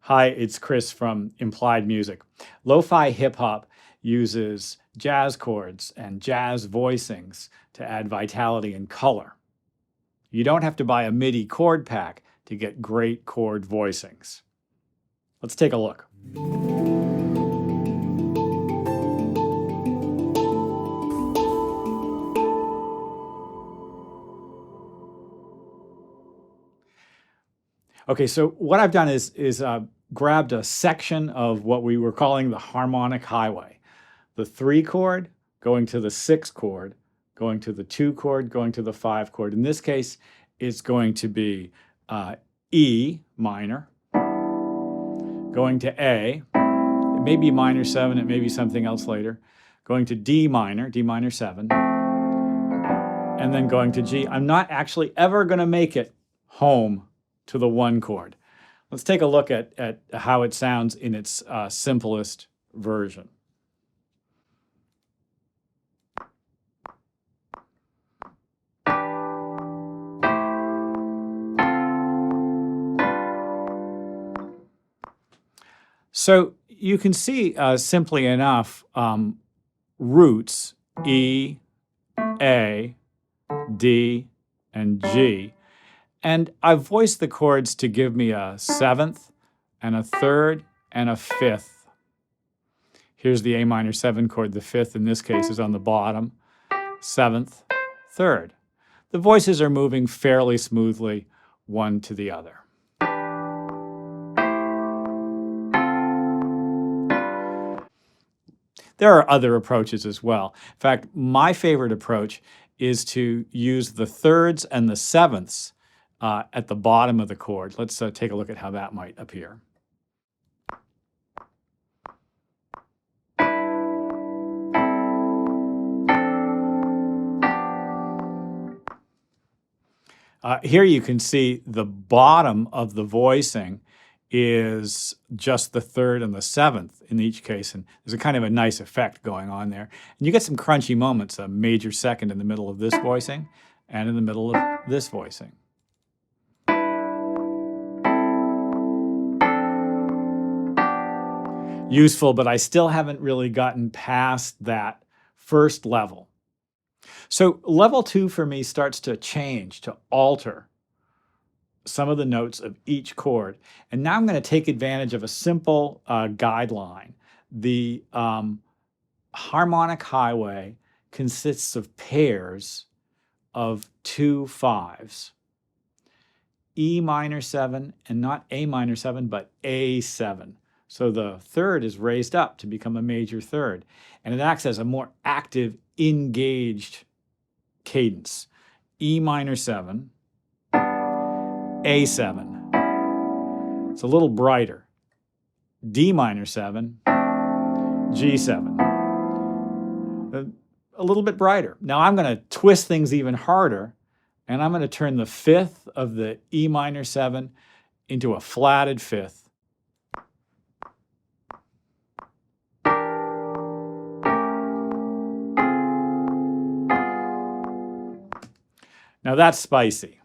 Hi, it's Chris from Implied Music. Lo-fi hip-hop uses jazz chords and jazz voicings to add vitality and color. You don't have to buy a MIDI chord pack to get great chord voicings. Let's take a look. Okay, so what I've done is grabbed a section of what we were calling the Harmonic Highway. The 3 chord going to the 6 chord, going to the 2 chord, going to the 5 chord. In this case, it's going to be E minor, going to A, it may be minor 7, it may be something else later, going to D minor 7, and then going to G. I'm not actually ever going to make it home to the 1 chord. Let's take a look at how it sounds in its simplest version. So you can see, simply enough, roots E, A, D, and G. And I've voiced the chords to give me a 7th, and a 3rd, and a 5th. Here's the A minor 7 chord. The 5th in this case is on the bottom. 7th, 3rd. The voices are moving fairly smoothly one to the other. There are other approaches as well. In fact, my favorite approach is to use the 3rds and the 7ths at the bottom of the chord. Let's take a look at how that might appear. Here you can see the bottom of the voicing is just the 3rd and the 7th in each case, and there's a kind of a nice effect going on there. And you get some crunchy moments, a major 2nd in the middle of this voicing and in the middle of this voicing. Useful, but I still haven't really gotten past that first level. So level 2 for me starts to change, to alter some of the notes of each chord. And now I'm going to take advantage of a simple guideline. The Harmonic Highway consists of pairs of 2 5s. E minor 7, and not A minor 7, but A7. So the 3rd is raised up to become a major 3rd. And it acts as a more active, engaged cadence. E minor 7, A7. It's a little brighter. D minor 7, G7. A little bit brighter. Now I'm going to twist things even harder, and I'm going to turn the 5th of the E minor 7 into a flatted 5th. Now that's spicy.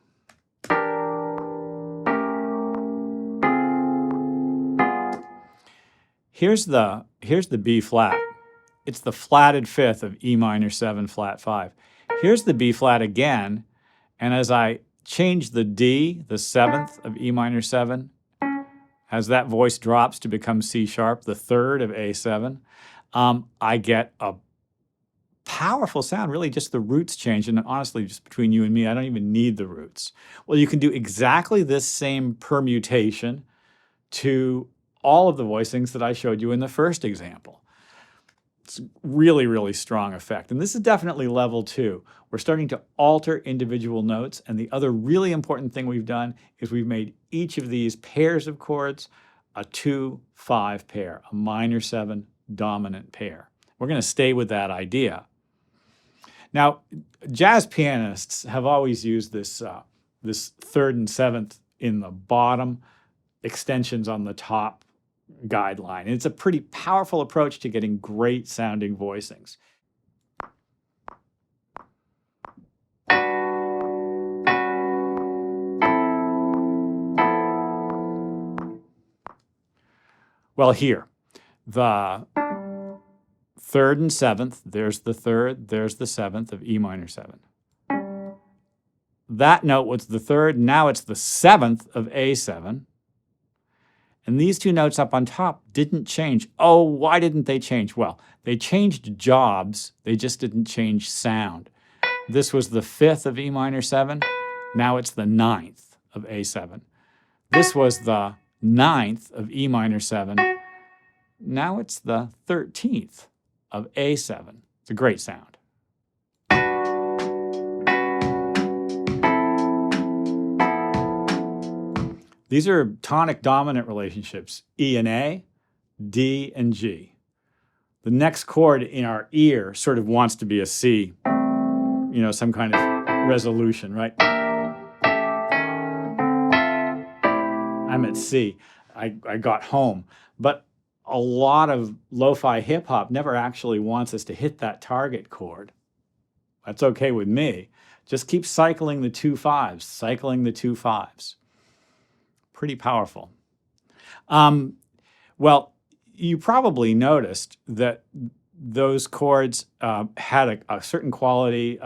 Here's the B flat. It's the flatted 5th of E minor 7 flat 5. Here's the B flat again, and as I change the D, the 7th of E minor 7, as that voice drops to become C sharp, the 3rd of A7, I get a powerful sound. Really just the roots change, and honestly, just between you and me, I don't even need the roots. Well, you can do exactly this same permutation to all of the voicings that I showed you in the first example. It's really, really strong effect. And this is definitely level 2. We're starting to alter individual notes. And the other really important thing we've done is we've made each of these pairs of chords a 2-5 pair, a minor 7 dominant pair. We're going to stay with that idea. Now, jazz pianists have always used this 3rd and 7th in the bottom, extensions on the top guideline. And it's a pretty powerful approach to getting great sounding voicings. Well, here, the third and seventh, there's the third, there's the seventh of E minor 7. That note was the third, now it's the seventh of A7. And these two notes up on top didn't change. Oh, why didn't they change? Well, they changed jobs, they just didn't change sound. This was the fifth of E minor 7, now it's the ninth of A7. This was the ninth of E minor 7, now it's the 13th of A7. It's a great sound. These are tonic dominant relationships, E and A, D and G. The next chord in our ear sort of wants to be a C, you know, some kind of resolution, right? I'm at C. I got home. But a lot of lo-fi hip-hop never actually wants us to hit that target chord. That's okay with me. Just keep cycling the 2 5s, cycling the 2 5s. Pretty powerful. Well, you probably noticed that those chords had a certain quality.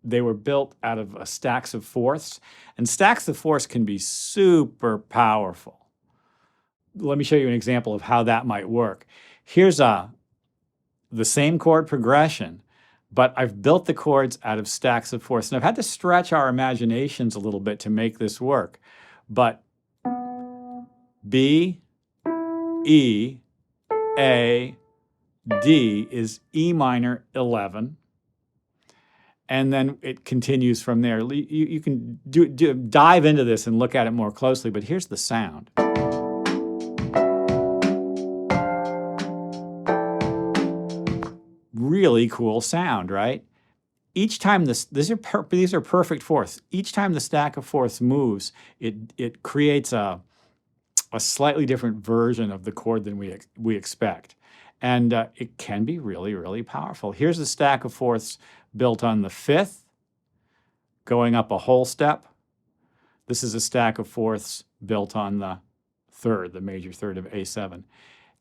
They were built out of stacks of fourths, and stacks of fourths can be super powerful. Let me show you an example of how that might work. Here's the same chord progression, but I've built the chords out of stacks of fourths. And I've had to stretch our imaginations a little bit to make this work. But B, E, A, D is E minor 11. And then it continues from there. You can dive into this and look at it more closely, but here's the sound. Really cool sound, right? Each time these are perfect fourths. Each time the stack of fourths moves, it creates a slightly different version of the chord than we expect. And it can be really, really powerful. Here's a stack of fourths built on the fifth, going up a whole step. This is a stack of fourths built on the third, the major third of A7.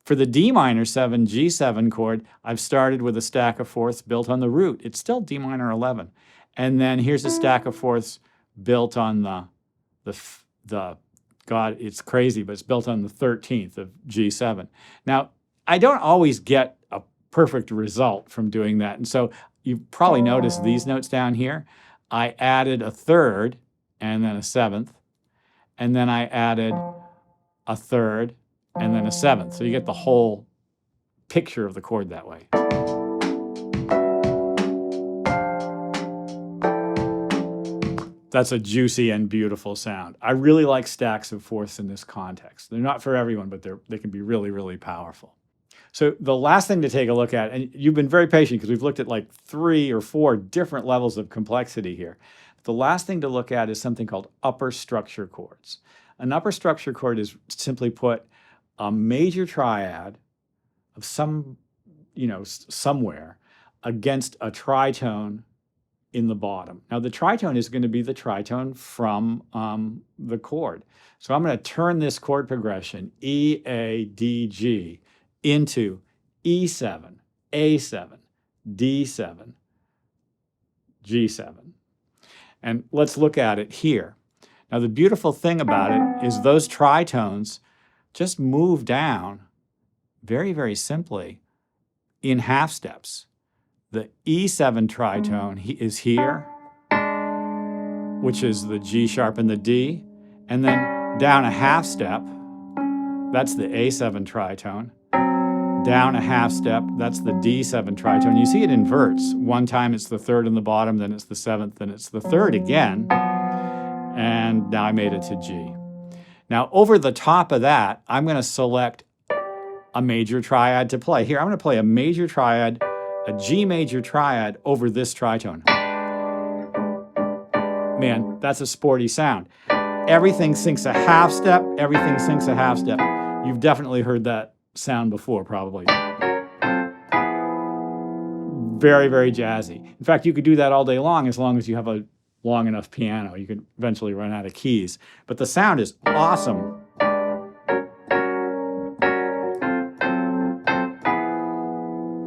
For the D minor 7, G7 chord, I've started with a stack of fourths built on the root. It's still D minor 11. And then here's a stack of fourths built on the God, it's crazy, but it's built on the 13th of G7. Now, I don't always get a perfect result from doing that. And so you've probably noticed these notes down here. I added a third and then a seventh. And then I added a third and then a seventh. So you get the whole picture of the chord that way. That's a juicy and beautiful sound. I really like stacks of fourths in this context. They're not for everyone, but they can be really, really powerful. So the last thing to take a look at, and you've been very patient because we've looked at like 3 or 4 different levels of complexity here. The last thing to look at is something called upper structure chords. An upper structure chord is simply put a major triad of somewhere against a tritone in the bottom. Now the tritone is going to be the tritone from the chord. So I'm going to turn this chord progression, E, A, D, G, into E7, A7, D7, G7. And let's look at it here. Now the beautiful thing about it is those tritones just move down very, very simply in half steps. The E7 tritone is here, which is the G sharp and the D, and then down a half step, that's the A7 tritone. Down a half step, that's the D7 tritone. You see it inverts. One time it's the third in the bottom, then it's the seventh, then it's the third again, and now I made it to G. Now over the top of that, I'm going to select a major triad to play. Here, I'm going to play a major triad, a G major triad over this tritone. Man, that's a sporty sound. Everything syncs a half step, everything syncs a half step. You've definitely heard that sound before, probably. Very, very jazzy. In fact, you could do that all day long as you have a long enough piano. You could eventually run out of keys. But the sound is awesome.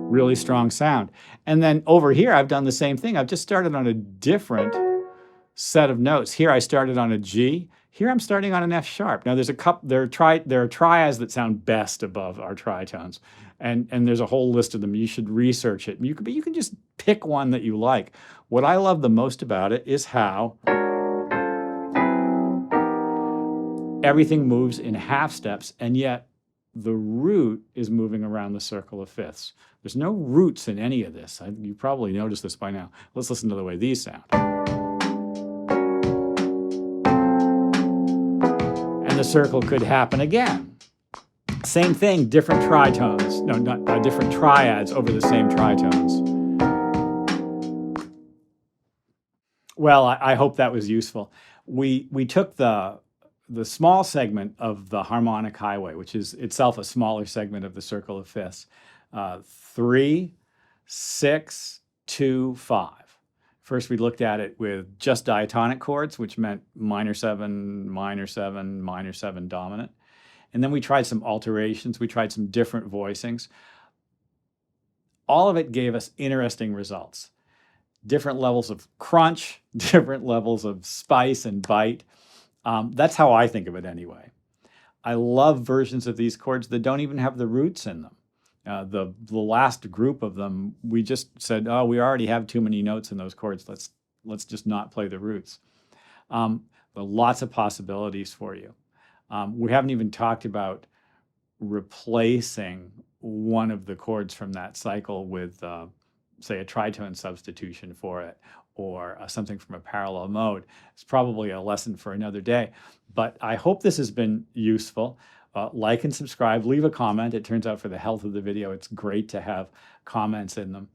really strong sound. And then over here, I've done the same thing. I've just started on a different set of notes. Here I started on a G. Here I'm starting on an F sharp. Now there's a couple, there are triads that sound best above our tritones. And there's a whole list of them. You should research it. But you can just pick one that you like. What I love the most about it is how everything moves in half steps, and yet the root is moving around the circle of fifths. There's no roots in any of this. You probably noticed this by now. Let's listen to the way these sound. And the circle could happen again. Same thing, different tritones. No, not different triads over the same tritones. Well, I hope that was useful. We took the small segment of the Harmonic Highway, which is itself a smaller segment of the circle of fifths, 3, 6, 2, 5. First, we looked at it with just diatonic chords, which meant minor 7, minor 7, minor 7 dominant. And then we tried some alterations. We tried some different voicings. All of it gave us interesting results. Different levels of crunch, different levels of spice and bite. That's how I think of it anyway. I love versions of these chords that don't even have the roots in them. The last group of them, we just said, oh, we already have too many notes in those chords. Let's just not play the roots. But lots of possibilities for you. We haven't even talked about replacing one of the chords from that cycle with, say, a tritone substitution for it, or something from a parallel mode. It's probably a lesson for another day. But I hope this has been useful. Like and subscribe, leave a comment. It turns out for the health of the video, it's great to have comments in them.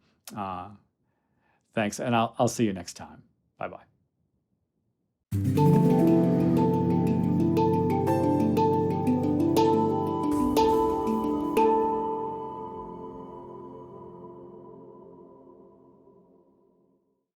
Thanks, and I'll see you next time. Bye-bye.